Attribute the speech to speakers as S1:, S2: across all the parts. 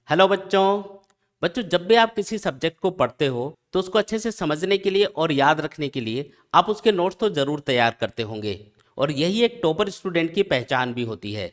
S1: Hello बच्चों। बच्चों, जब भी आप किसी सब्जेक्ट को पढ़ते हो तो उसको अच्छे से समझने के लिए और याद रखने के लिए आप उसके नोट्स तो ज़रूर तैयार करते होंगे। और यही एक टॉपर स्टूडेंट की पहचान भी होती है।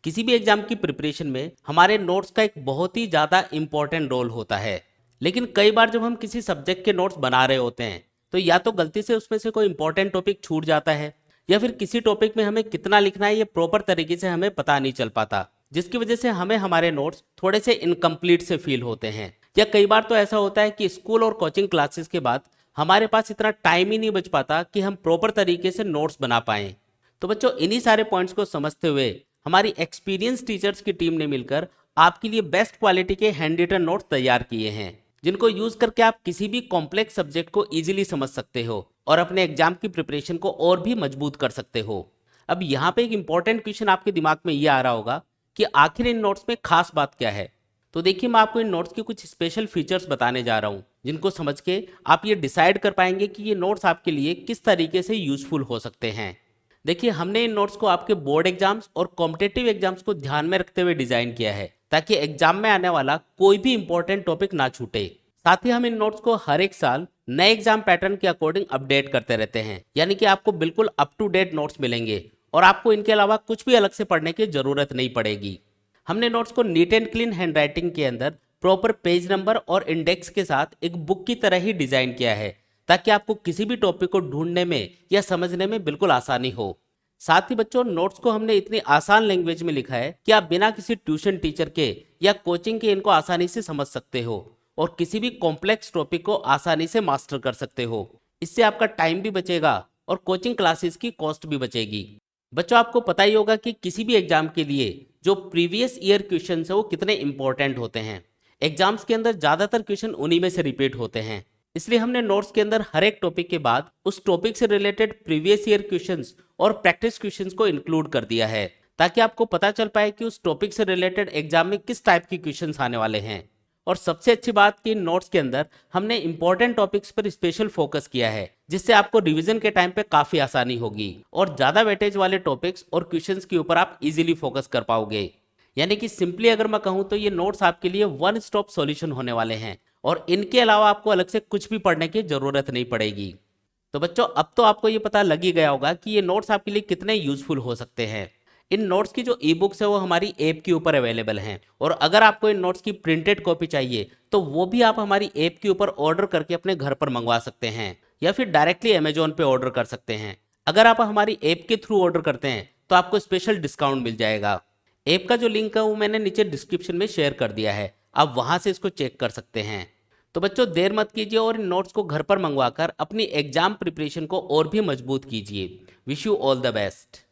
S1: किसी भी एग्जाम की प्रिपरेशन में हमारे नोट्स का एक बहुत ही ज़्यादा इम्पोर्टेंट रोल होता है। लेकिन कई बार जब हम किसी सब्जेक्ट के नोट्स बना रहे होते हैं तो या तो गलती से उसमें से कोई इंपॉर्टेंट टॉपिक छूट जाता है, या फिर किसी टॉपिक में हमें कितना लिखना है ये प्रॉपर तरीके से हमें पता नहीं चल पाता, जिसकी वजह से हमें हमारे नोट्स थोड़े से इनकम्प्लीट से फील होते हैं। या कई बार तो ऐसा होता है कि स्कूल और कोचिंग क्लासेस के बाद हमारे पास इतना टाइम ही नहीं बच पाता कि हम प्रॉपर तरीके से नोट्स बना पाएं। तो बच्चों, इन्हीं सारे पॉइंट्स को समझते हुए हमारी एक्सपीरियंस टीचर्स की टीम ने मिलकर आपके लिए बेस्ट क्वालिटी के हैंड रिटन नोट्स तैयार किए हैं, जिनको यूज करके आप किसी भी कॉम्प्लेक्स सब्जेक्ट को इजीली समझ सकते हो और अपने एग्जाम की प्रिपरेशन को और भी मजबूत कर सकते हो। अब यहाँ पे एक इंपॉर्टेंट क्वेश्चन आपके दिमाग में ये आ रहा होगा कि आखिर इन नोट्स में खास बात क्या है। तो देखिए, मैं आपको इन नोट्स के कुछ स्पेशल फीचर्स बताने जा रहा हूँ, जिनको समझ के आप ये डिसाइड कर पाएंगे कि ये नोट्स आपके लिए किस तरीके से यूजफुल हो सकते हैं। देखिए, हमने इन नोट्स को आपके बोर्ड एग्जाम्स और कॉम्पिटेटिव एग्जाम्स को ध्यान में रखते हुए डिजाइन किया है, ताकि एग्जाम में आने वाला कोई भी इंपॉर्टेंट टॉपिक ना छूटे। साथ ही हम इन नोट्स को हर एक साल नए एग्जाम पैटर्न के अकॉर्डिंग अपडेट करते रहते हैं, यानी कि आपको बिल्कुल अप टू डेट नोट्स मिलेंगे और आपको इनके अलावा कुछ भी अलग से पढ़ने की जरूरत नहीं पड़ेगी। हमने नोट्स को नीट एंड क्लीन हैंडराइटिंग के अंदर प्रॉपर पेज नंबर और इंडेक्स के साथ एक बुक की तरह ही डिजाइन किया है, ताकि आपको किसी भी टॉपिक को ढूंढने में या समझने में बिल्कुल आसानी हो। साथ ही बच्चों, नोट्स को हमने इतनी आसान लैंग्वेज में लिखा है कि आप बिना किसी ट्यूशन टीचर के या कोचिंग के इनको आसानी से समझ सकते हो और किसी भी कॉम्प्लेक्स टॉपिक को आसानी से मास्टर कर सकते हो। इससे आपका टाइम भी बचेगा और कोचिंग क्लासेस की कॉस्ट भी बचेगी। बच्चों, आपको पता ही होगा कि किसी भी एग्जाम के लिए जो प्रीवियस ईयर क्वेश्चन है वो कितने इंपॉर्टेंट होते हैं। एग्जाम्स के अंदर ज्यादातर क्वेश्चन उन्हीं में से रिपीट होते हैं। इसलिए हमने नोट्स के अंदर हर एक टॉपिक के बाद उस टॉपिक से रिलेटेड प्रीवियस ईयर क्वेश्चंस और प्रैक्टिस क्वेश्चंस को इंक्लूड कर दिया है, ताकि आपको पता चल पाए कि उस टॉपिक से रिलेटेड एग्जाम में किस टाइप की क्वेश्चंस आने वाले हैं। और सबसे अच्छी बात कि इन नोट्स के अंदर हमने इंपॉर्टेंट टॉपिक्स पर स्पेशल फोकस किया है, जिससे आपको रिवीजन के टाइम पे काफी आसानी होगी और ज्यादा वेटेज वाले टॉपिक्स और क्वेश्चंस के ऊपर आप इजीली फोकस कर पाओगे। यानी कि सिंपली अगर मैं कहूँ तो ये नोट्स आपके लिए वन स्टॉप सॉल्यूशन होने वाले हैं और इनके अलावा आपको अलग से कुछ भी पढ़ने की जरूरत नहीं पड़ेगी। तो बच्चों, अब तो आपको ये पता लग ही गया होगा कि ये नोट्स आपके लिए कितने यूजफुल हो सकते हैं। इन नोट्स की जो ई बुक्स है वो हमारी ऐप के ऊपर अवेलेबल हैं, और अगर आपको इन नोट्स की प्रिंटेड कॉपी चाहिए तो वो भी आप हमारी ऐप के ऊपर ऑर्डर करके अपने घर पर मंगवा सकते हैं, या फिर डायरेक्टली अमेजोन पे ऑर्डर कर सकते हैं। अगर आप हमारी ऐप के थ्रू ऑर्डर करते हैं तो आपको स्पेशल डिस्काउंट मिल जाएगा। ऐप का जो लिंक है वो मैंने नीचे डिस्क्रिप्शन में शेयर कर दिया है, आप वहां से इसको चेक कर सकते हैं। तो बच्चों, देर मत कीजिए और इन नोट्स को घर पर मंगवाकर अपनी एग्जाम प्रिपरेशन को और भी मजबूत कीजिए। Wish you all the best.